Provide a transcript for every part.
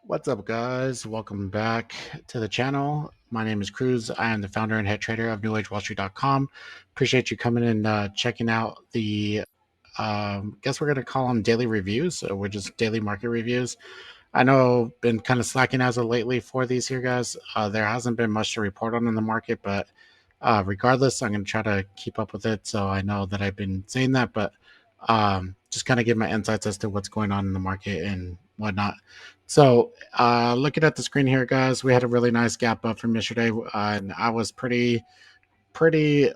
What's up, guys? Welcome back to the channel. My name is Cruz. I am the founder and head trader of NewAgeWallStreet.com. Appreciate you coming and checking out the, guess we're going to call them daily reviews. So we're just daily market reviews. I know been kind of slacking as of lately for these here, guys. There hasn't been much to report on in the market, but regardless, I'm going to try to keep up with it. So I know that I've been saying that, but just kind of give my insights as to what's going on in the market and whatnot. So looking at the screen here, guys, we had a really nice gap up from yesterday, and I was pretty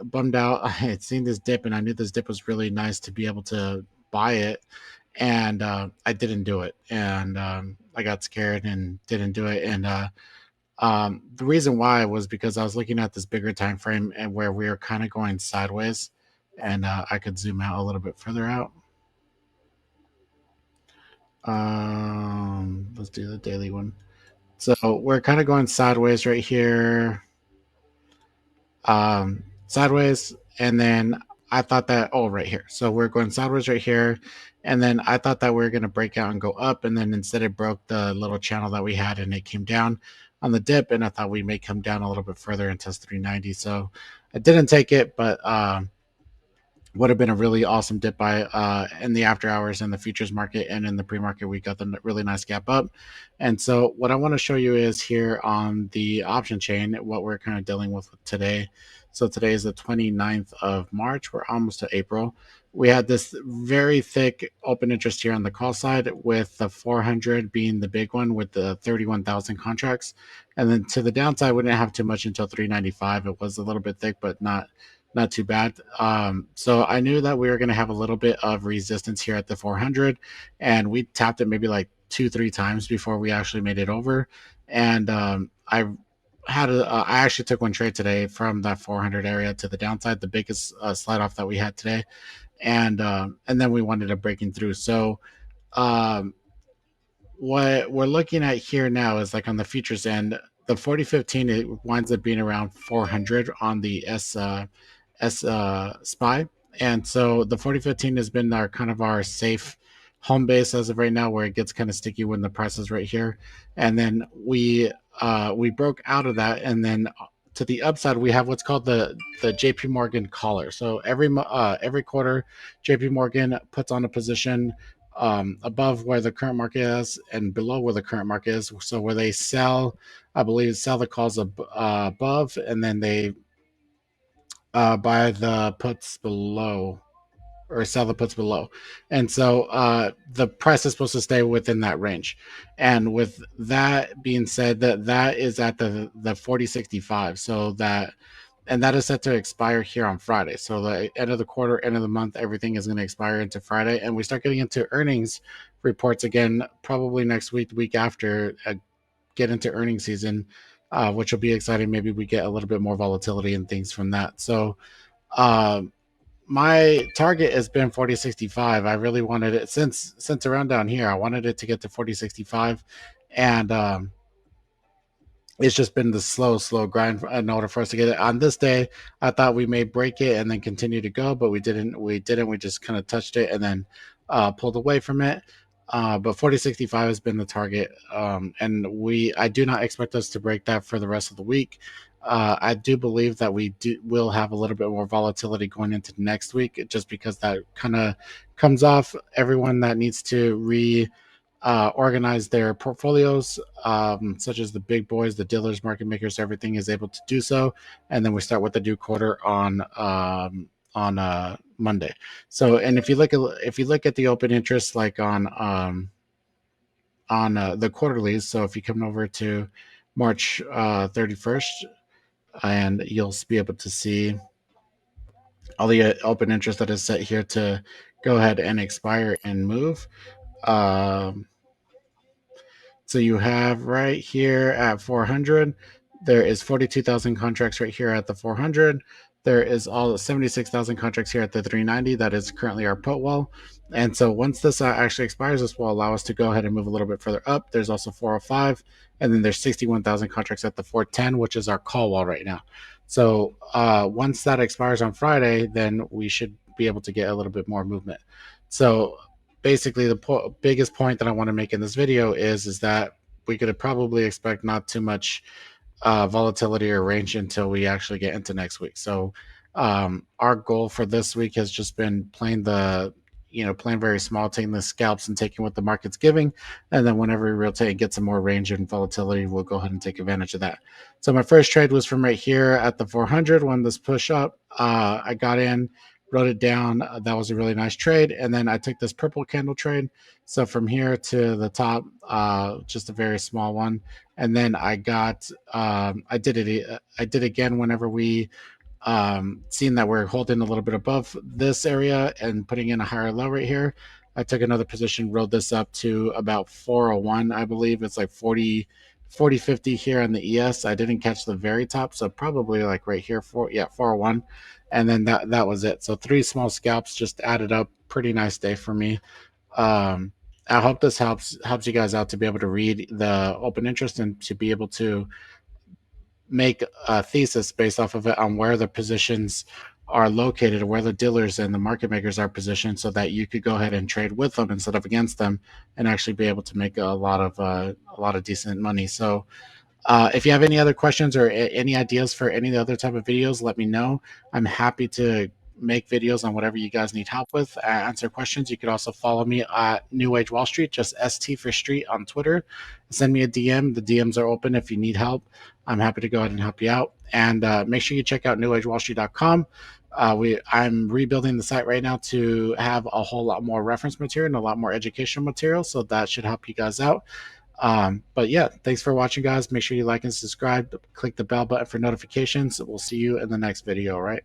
bummed out. I had seen this dip, and I knew this dip was really nice to be able to buy it, and I didn't do it, and I got scared and didn't do it. And the reason why was because I was looking at this bigger time frame and where we were kind of going sideways, and I could zoom out a little bit further out. Let's do the daily one. So we're kind of going sideways right here, sideways, and then I thought that right here. So we're going sideways right here, and then I thought that we were going to break out and go up, and then instead it broke the little channel that we had, and it came down on the dip, and I thought we may come down a little bit further and test 390. So I didn't take it, but would have been a really awesome dip buy in the after hours in the futures market, and in the pre-market we got the really nice gap up. And so what I want to show you is here on the option chain what we're kind of dealing with today. So today is the 29th of March. We're almost to April. We had this very thick open interest here on the call side, with the 400 being the big one with the 31,000 contracts. And then to the downside, we didn't have too much until 395. It was a little bit thick, but not too bad. So I knew that we were going to have a little bit of resistance here at the 400, and we tapped it maybe like 2-3 times before we actually made it over. And I actually took one trade today from that 400 area to the downside, the biggest slide off that we had today, and then we wanted a breaking through. So um, what we're looking at here now is like on the futures end, the 4015, it winds up being around 400 on the SPY. And so the 4015 has been our kind of our safe home base as of right now, where it gets kind of sticky when the price is right here. And then we broke out of that, and then to the upside we have what's called the JP Morgan collar. So every quarter JP Morgan puts on a position above where the current market is and below where the current market is. So where they sell, I believe, sell the calls above, and then they buy the puts below, or sell the puts below. And so the price is supposed to stay within that range. And with that being said, that is at the 4065. So that is set to expire here on Friday. So the end of the quarter, end of the month, everything is going to expire into Friday, and we start getting into earnings reports again probably next week, the week after. Get into earnings season, which will be exciting. Maybe we get a little bit more volatility and things from that. So uh, my target has been 4065. I really wanted it since around down here. I wanted it to get to 4065, and it's just been the slow grind in order for us to get it. On this day, I thought we may break it and then continue to go, but we didn't. We just kind of touched it and then pulled away from it. But 4065 has been the target, and I do not expect us to break that for the rest of the week. I do believe that will have a little bit more volatility going into next week, just because that kind of comes off everyone that needs to organize their portfolios, such as the big boys, the dealers, market makers. Everything is able to do so, and then we start with the new quarter on Monday. So, and if you look at the open interest, like on the quarterlies, so if you come over to March 31st, and you'll be able to see all the open interest that is set here to go ahead and expire and move. Um, So you have right here at 400, there is 42,000 contracts right here at the 400. There is all 76,000 contracts here at the 390. That is currently our put wall. And so once this actually expires, this will allow us to go ahead and move a little bit further up. There's also 405, and then there's 61,000 contracts at the 410, which is our call wall right now. So once that expires on Friday, then we should be able to get a little bit more movement. So basically the biggest point that I want to make in this video is that we could probably expect not too much volatility or range until we actually get into next week. So our goal for this week has just been playing playing very small, taking the scalps and taking what the market's giving, and then whenever we rotate and get some more range and volatility, we'll go ahead and take advantage of that. So my first trade was from right here at the 400 when this push up. I got in, wrote it down. That was a really nice trade, and then I took this purple candle trade. So from here to the top, just a very small one, and then I did it. I did again whenever we seeing that we're holding a little bit above this area and putting in a higher low right here. I took another position, rolled this up to about 401. I believe it's like 40 50 here on the ES. I didn't catch the very top, so probably like right here, 401. And then that was it. So three small scalps just added up. Pretty nice day for me. um I hope this helps you guys out to be able to read the open interest and to be able to make a thesis based off of it on where the positions are located, where the dealers and the market makers are positioned, so that you could go ahead and trade with them instead of against them, and actually be able to make a lot of decent money. So if you have any other questions or any ideas for any of the other type of videos, let me know. I'm happy to make videos on whatever you guys need help with, answer questions. You could also follow me at New Age Wall Street, just ST for Street on Twitter. Send me a DM. The DMs are open if you need help. I'm happy to go ahead and help you out. And make sure you check out newagewallstreet.com. I'm rebuilding the site right now to have a whole lot more reference material and a lot more educational material, so that should help you guys out. But yeah, thanks for watching, guys. Make sure you like and subscribe. Click the bell button for notifications. We'll see you in the next video. All right.